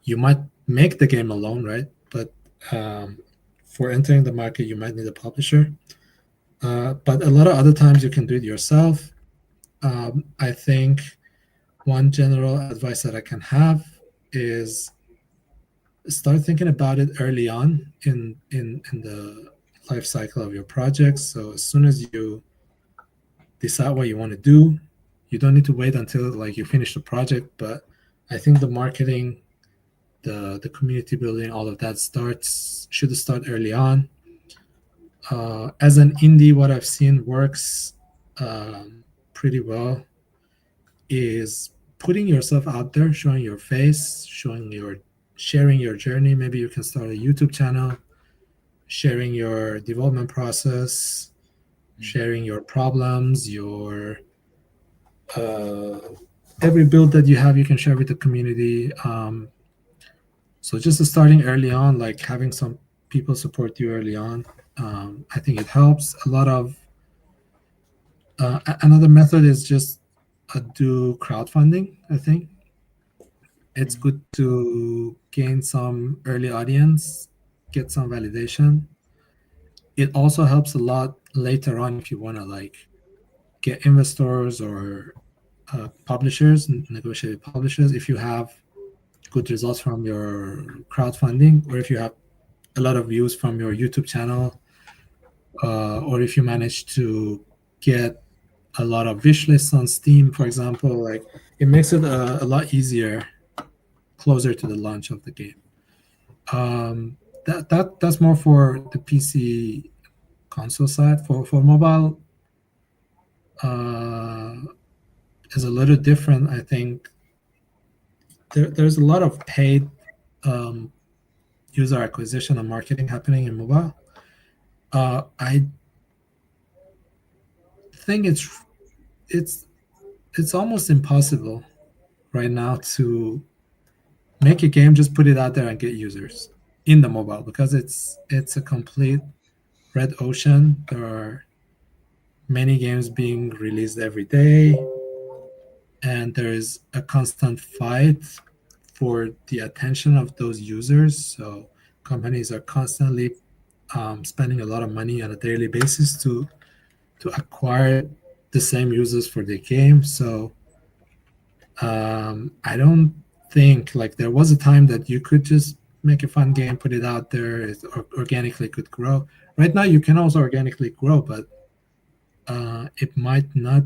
You might make the game alone, right? But for entering the market, you might need a publisher. But a lot of other times, you can do it yourself. I think one general advice that I can have is start thinking about it early on in the life cycle of your projects. So as soon as you decide what you want to do, you don't need to wait until like you finish the project. But I think the marketing, the community building, all of that should start early on. As an indie, what I've seen works pretty well is putting yourself out there, showing your face, sharing your journey. Maybe you can start a YouTube channel, sharing your development process, sharing your problems, your every build that you have, you can share with the community. So just starting early on, like having some people support you early on, I think it helps a lot. Of another method is just do crowdfunding. I think it's good to gain some early audience, get some validation. It also helps a lot later on if you want to like get investors or publishers, negotiate with publishers. If you have good results from your crowdfunding, or if you have a lot of views from your YouTube channel, or if you manage to get a lot of wish lists on Steam, for example. Like it makes it a lot easier closer to the launch of the game. That's more for the PC console side. For mobile, uh, is a little different. I think there's a lot of paid um, user acquisition and marketing happening in mobile. I think it's it's almost impossible right now to make a game, just put it out there and get users in the mobile, because it's a complete red ocean. There are many games being released every day, and there is a constant fight for the attention of those users. So companies are constantly spending a lot of money on a daily basis to acquire the same users for the game. So I don't think, like, there was a time that you could just make a fun game, put it out there, it organically could grow. Right now, you can also organically grow, but it might not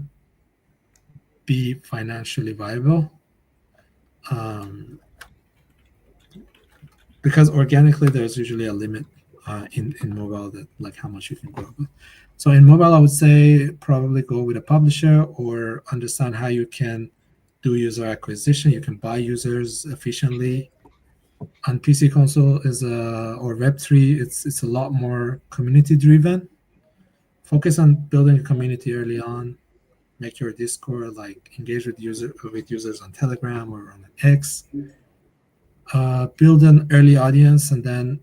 be financially viable, um, because organically there's usually a limit in mobile, that like how much you can grow. So in mobile, I would say probably go with a publisher, or understand how you can do user acquisition. You can buy users efficiently. On PC console is or Web3, it's a lot more community driven. Focus on building a community early on. Make your Discord, like engage with users on Telegram or on X. Build an early audience, and then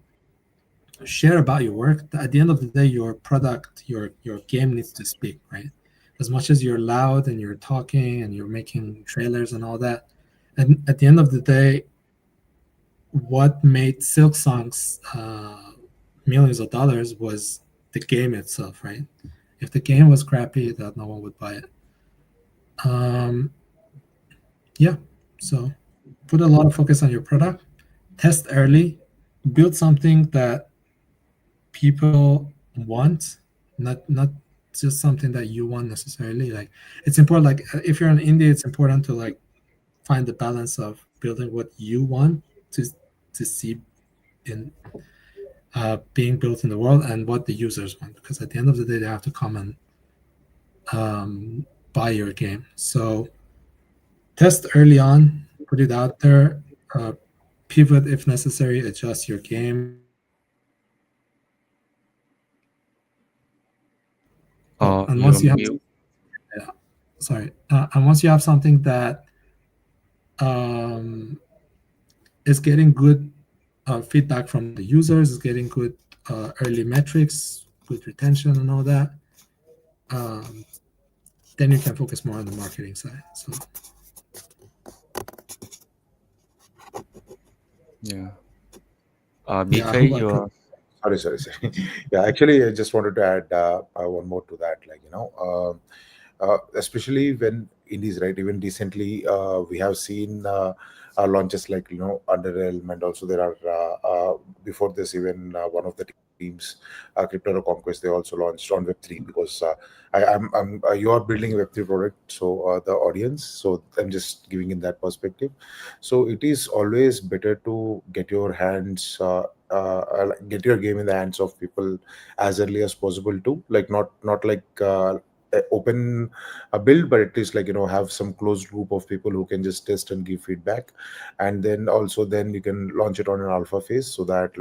share about your work. At the end of the day, your product, your game needs to speak, right? As much as you're loud and you're talking and you're making trailers and all that, and at the end of the day, what made Silk Songs millions of dollars was the game itself, right? If the game was crappy, that no one would buy it. Um, yeah, so put a lot of focus on your product, test early, build something that people want, not just something that you want necessarily. Like it's important. Like if you're an indie, it's important to like find the balance of building what you want to see in being built in the world, and what the users want, because at the end of the day, they have to come and buy your game. So test early on, put it out there, pivot if necessary, adjust your game. And You're once you have, mute. yeah, sorry, and once you have something that is getting good feedback from the users, is getting good early metrics, good retention, and all that, then you can focus more on the marketing side. So Yeah. yeah, I BK, hope I you're Sorry. Yeah, actually, I just wanted to add one more to that. Like, especially when indies, right? Even recently, we have seen launches like Underrealm, and also there are before this, even one of the teams, Crypto Conquest, they also launched on Web3, because I'm you are building a Web3 product, so the audience. So I'm just giving in that perspective. So it is always better to get your hands. Get your game in the hands of people as early as possible too, like not like open a build, but at least like have some closed group of people who can just test and give feedback, and then also then you can launch it on an alpha phase, so that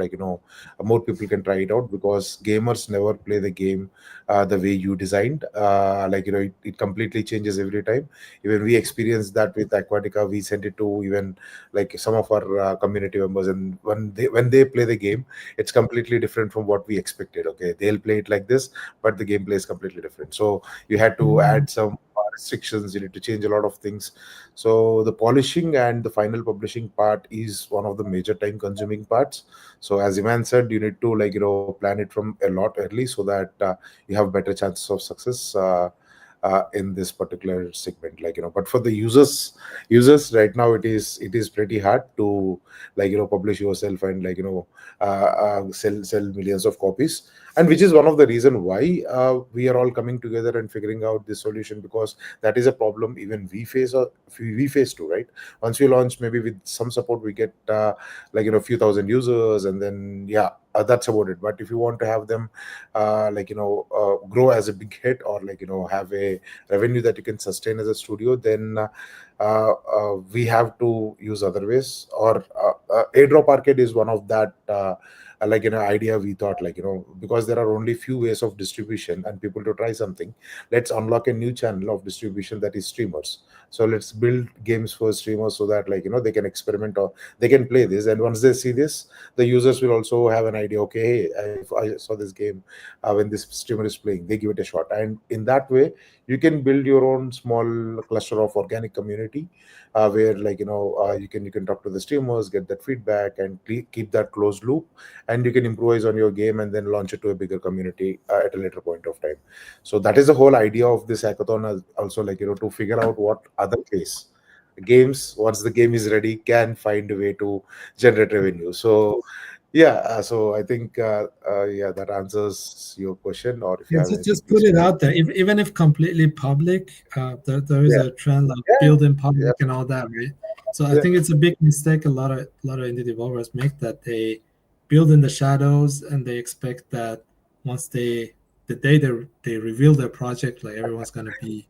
more people can try it out, because gamers never play the game the way you designed. It completely changes every time. Even we experienced that with Aquatica. We sent it to even like some of our community members, and when they play the game, it's completely different from what we expected. Okay, they'll play it like this, but the gameplay is completely different. So you had to add some restrictions, you need to change a lot of things. So the polishing and the final publishing part is one of the major time consuming parts. So as Iman said, you need to plan it from a lot early, so that you have better chances of success in this particular segment. But for the users right now, it is pretty hard to publish yourself and sell millions of copies. and which is one of the reason why we are all coming together and figuring out this solution, because that is a problem even we face, or we face too, right? Once we launch, maybe with some support we get few thousand users, and then yeah, that's about it. But if you want to have them grow as a big hit, or have a revenue that you can sustain as a studio, then we have to use other ways. Or airdrop arcade is one of that idea. We thought, because there are only few ways of distribution and people to try something, let's unlock a new channel of distribution, that is streamers. So let's build games for streamers, so that they can experiment, or they can play this, and once they see this, the users will also have an idea, okay, hey, I saw this game when this streamer is playing, they give it a shot. And in that way, you can build your own small cluster of organic community, where you can talk to the streamers, get that feedback, and keep that closed loop, and you can improvise on your game and then launch it to a bigger community at a later point of time. So that is the whole idea of this hackathon, also to figure out what other ways games, once the game is ready, can find a way to generate revenue. So yeah, so I think yeah, that answers your question. Or if you Yeah, have anything, just put please it go ahead. out there. Even if completely public, there is Yeah, a trend of yeah, build in yeah, public and all that, right? So I yeah. think it's a big mistake a lot of indie developers make, that they build in the shadows and they expect that once the day they reveal their project, like everyone's gonna be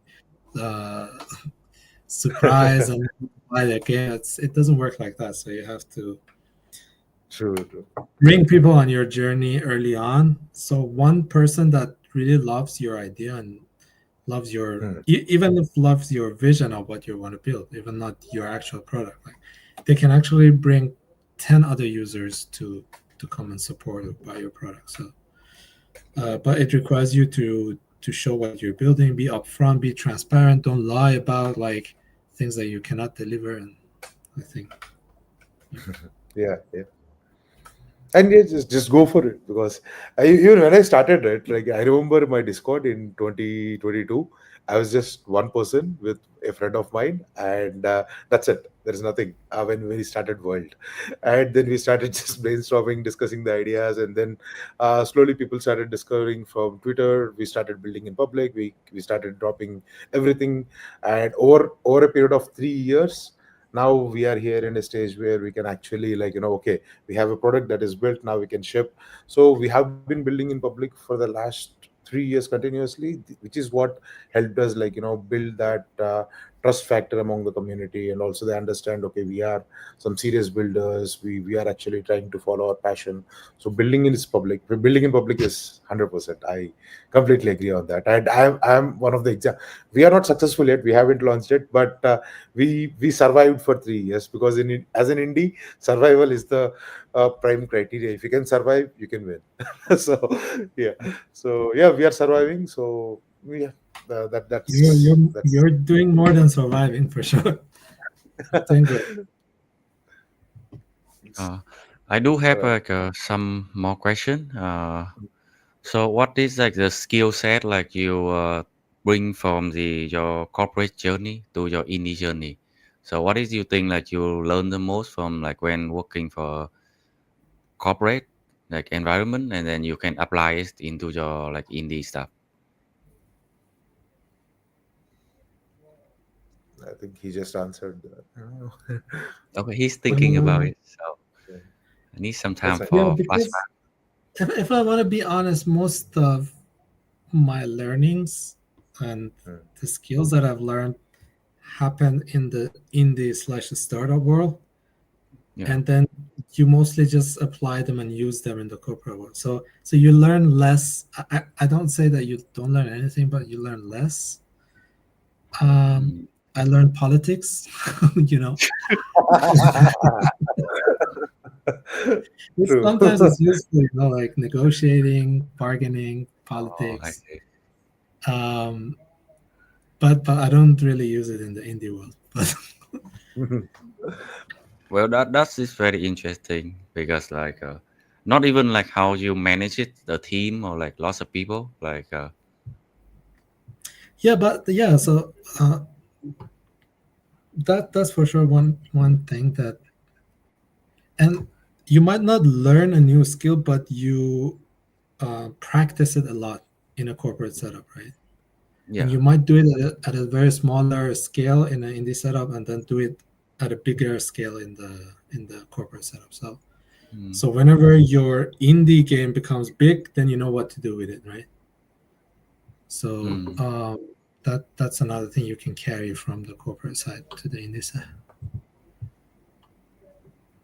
uh, surprised and buy their game. It doesn't work like that. So you have to True, true. bring people on your journey early on. So one person that really loves your idea and loves your Hmm. even if loves your vision of what you want to build, even not your actual product, like they can actually bring 10 other users to come and support or buy your product. So but it requires you to show what you're building, be upfront, be transparent, don't lie about like things that you cannot deliver. And I think Yeah, yeah. And yeah, just go for it, because even when I started it, like I remember my Discord in 2022, I was just one person with a friend of mine, and that's it. There is nothing when we started World, and then we started just brainstorming, discussing the ideas, and then slowly people started discovering from Twitter. We started building in public. We started dropping everything, and over a period of 3 years, now we are here in a stage where we can actually okay, we have a product that is built, now we can ship. So we have been building in public for the last 3 years continuously, which is what helped us build that trust factor among the community, and also they understand, okay, we are some serious builders, we are actually trying to follow our passion. So building in public is 100%, I completely agree on that. And I'm one of the we are not successful yet, we haven't launched it, but we survived for 3 years, because as an indie, survival is the prime criteria. If you can survive, you can win. So yeah, so yeah, we are surviving. So yeah, that you're you're that's you're doing more than surviving for sure. Doing great. Uh, I do have right. like some more question. So what is like the skill set like you bring from the your corporate journey to your indie journey? So what is you think like you learn the most from like when working for corporate like environment, and then you can apply it into your like indie stuff? I think he just answered that. Okay, he's thinking about Um, it, so I need some That's time fine. yeah, for because flashback. if I want to be honest, most of my learnings and Hmm. the skills that I've learned happen in the indie slash startup world, Yeah. and then you mostly just apply them and use them in the corporate world. So you learn less. I don't say that you don't learn anything, but you learn less. Mm. I learned politics. you know, True. sometimes it's useful, like negotiating, bargaining, Oh, I politics. see. Um, but I don't really use it in the indie world. But Well, that is very interesting because like not even like how you manage it, the team or like lots of people. Like yeah, so that's for sure one thing that, and you might not learn a new skill, but practice it a lot in a corporate setup, right? Yeah. And you might do it at a very smaller scale in an indie setup, and then do it at a bigger scale in the corporate setup. So whenever your indie game becomes big, then you know what to do with it, right? So that's another thing you can carry from the corporate side to the indie side.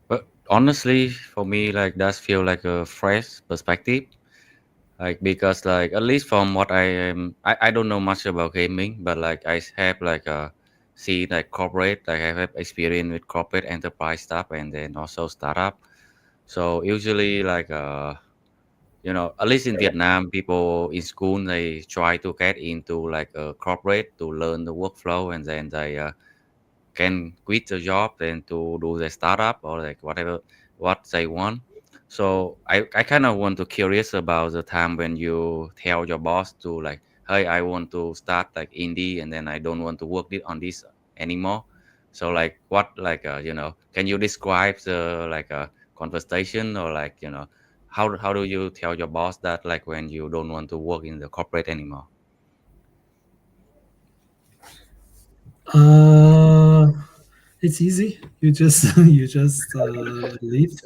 But honestly, for me, like does feel like a fresh perspective. Like because like at least from what I don't know much about gaming, but like I have like see like corporate, like I have experience with corporate enterprise stuff and then also startup. So usually like at least in Vietnam, people in school they try to get into like a corporate to learn the workflow and then they can quit the job and to do the startup or like whatever what they want. So I kind of want to curious about the time when you tell your boss to like, hey, I want to start like indie and then I don't want to work on this anymore. So like what like can you describe the like a conversation or like how do you tell your boss that like when you don't want to work in the corporate anymore? It's easy. You just leave.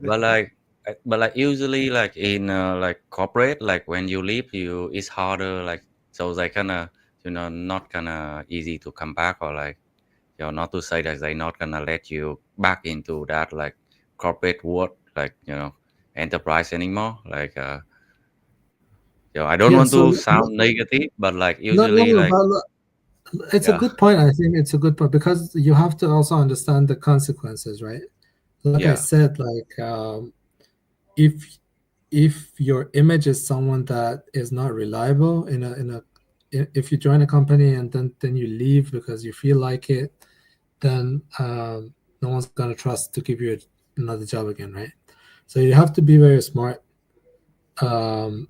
But like usually like in like corporate like when you leave you it's harder like so they kind of not kind of easy to come back or like not to say that they not gonna let you back into that like corporate world like enterprise anymore like I don't Yeah. want So to sound negative but like no, usually like but it's a yeah good point. I think it's a good point because you have to also understand the consequences, right? Like I yeah said, like if your image is someone that is not reliable if you join a company and then you leave because you feel like it, then no one's gonna trust to give you another job again, right? So you have to be very smart. Um,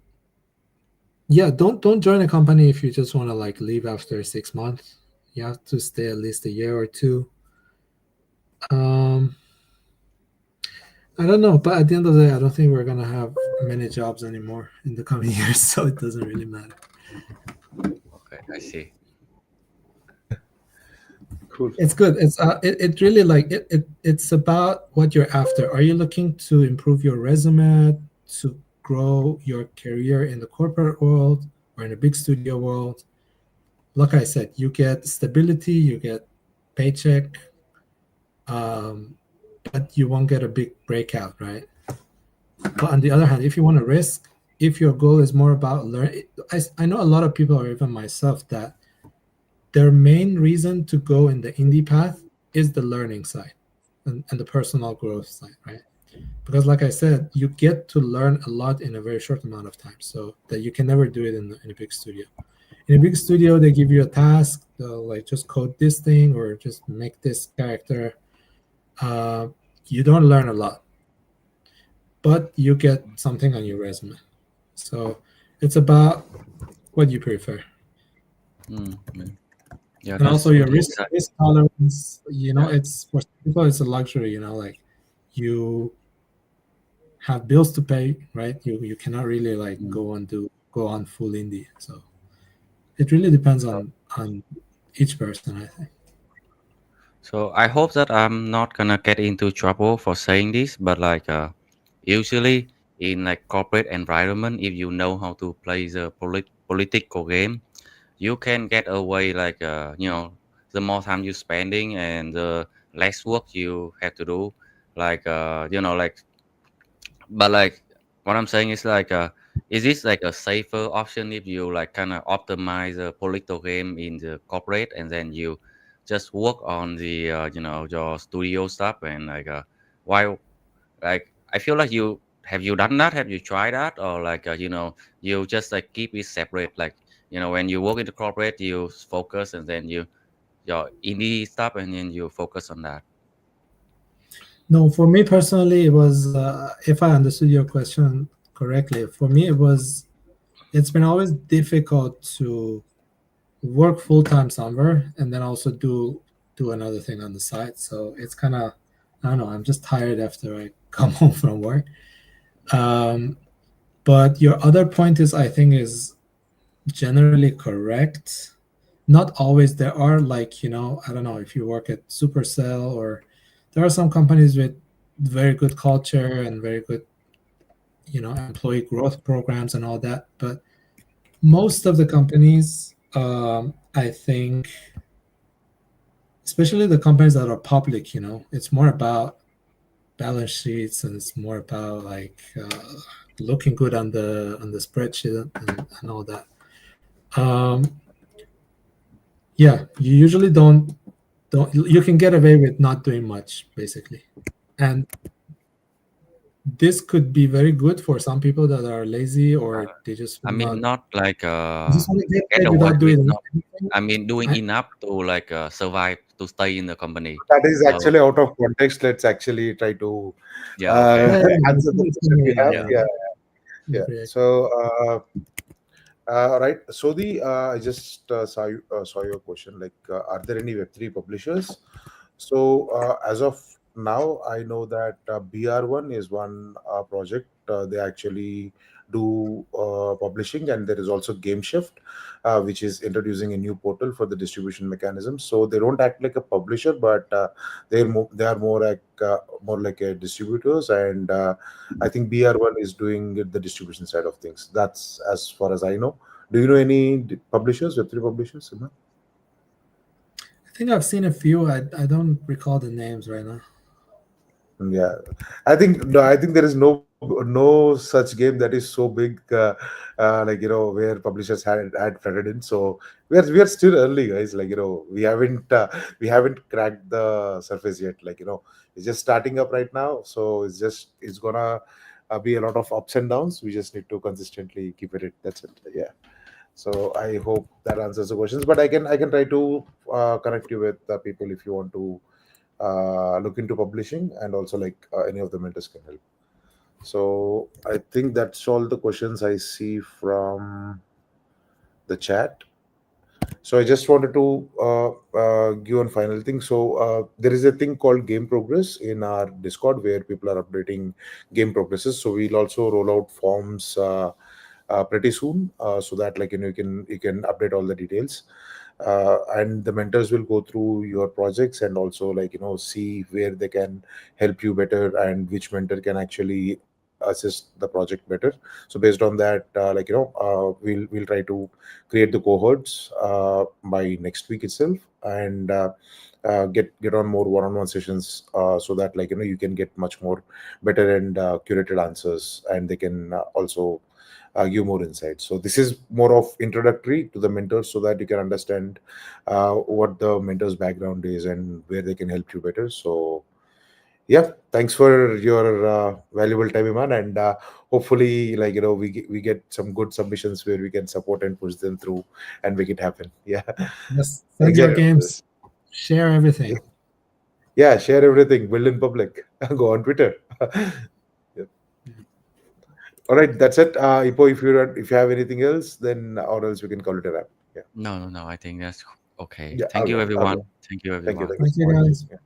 yeah, don't join a company if you just want to like leave after 6 months. You have to stay at least a year or two. Um, I don't know, but at the end of the day, I don't think we're gonna have many jobs anymore in the coming years, so it doesn't really matter. okay I see Cool. It's good. It really like it's about what you're after. Are you looking to improve your resume, to grow your career in the corporate world or in a big studio world? Like I said, you get stability, you get paycheck, but you won't get a big breakout, right? But on the other hand, if you want to risk, if your goal is more about learn, I know a lot of people, or even myself, that their main reason to go in the indie path is the learning side and the personal growth side, right? Because like I said, you get to learn a lot in a very short amount of time, so that you can never do it in a big studio. In a big studio, they give you a task, they'll like just code this thing or just make this character. uh, you don't learn a lot, but you get something on your resume. So it's about what you prefer. mm. Yeah And that's also your good risk insight. risk tolerance, Yeah it's for some people it's a luxury, like you have bills to pay, right? You cannot really like Mm. go on full indie. So it really depends So on each person, I think. So I hope that I'm not gonna get into trouble for saying this, but like usually in like corporate environment, if you know how to play the political game, you can get away like the more time you spending and the less work you have to do. Like like but like what I'm saying is like is this like a safer option if you like kind of optimize the political game in the corporate and then you just work on the your studio stuff and like why like I feel like you have you done that, have you tried that or like you just like keep it separate like when you work in the corporate you focus and then you your indie stuff and then you focus on that. No, for me personally, it was if I understood your question correctly, for me it's been always difficult to work full time somewhere and then also do another thing on the side. So it's kind of, I don't know. I'm just tired after I come home from work. Um, but your other point is, I think, is generally correct. Not always. There are, like, I don't know if you work at Supercell, or there are some companies with very good culture and very good, employee growth programs and all that. But most of the companies, I think, especially the companies that are public, it's more about balance sheets, and it's more about, like, looking good on the spreadsheet, and all that. um, yeah, you usually don't you can get away with not doing much, basically. And this could be very good for some people that are lazy, or they just I mean, want not like to get get paid away without with, doing not. anything. I mean, doing I, enough to like survive to stay in the company. That is So actually out of context. Let's actually try to yeah, okay, yeah, yeah, answer the it's question we have. yeah, Yeah, yeah. great. So, right. So I just saw your question. Like, are there any Web3 publishers? So as of now, I know that BR1 is one project. They actually do publishing, and there is also GameShift, which is introducing a new portal for the distribution mechanism. So they don't act like a publisher, but they are more like a distributors, and I think BR1 is doing the distribution side of things. That's as far as I know. Do you know any publishers, Web3 publishers, Iman? I think I've seen a few. I don't recall the names right now. Yeah, I think no, I think there is no such game that is so big, like where publishers had flooded in. So we are still early, guys. Like we haven't cracked the surface yet. Like it's just starting up right now. So it's gonna be a lot of ups and downs. We just need to consistently keep it. That's it. Yeah. So I hope that answers the questions. But I can try to connect you with people if you want to look into publishing, and also like any of the mentors can help. So I think that's all the questions I see from the chat. So I just wanted to give one final thing. So there is a thing called game progress in our Discord where people are updating game progresses. So we'll also roll out forms pretty soon, so that like you can update all the details, and the mentors will go through your projects and also like see where they can help you better, and which mentor can actually assist the project better. So based on that, we'll try to create the cohorts by next week itself, and get on more one-on-one sessions, so that like you can get much more better and curated answers, and they can also give more insights. So this is more of introductory to the mentors, so that you can understand what the mentor's background is and where they can help you better. So yeah, thanks for your valuable time, Iman, and hopefully like we get some good submissions where we can support and push them through and make it happen. Yeah. Yes, send your Excited for games, this. share everything. Yeah, share everything, build in public. Go on Twitter. Yeah. All right, that's it. Ipo, if you have anything else, then or else we can call it a wrap. Yeah. no, no, no. I think that's okay. Yeah. Thank you, Okay. everyone. Thank you, Thank you. everyone. Thank you Thank so you, much. guys. Yeah.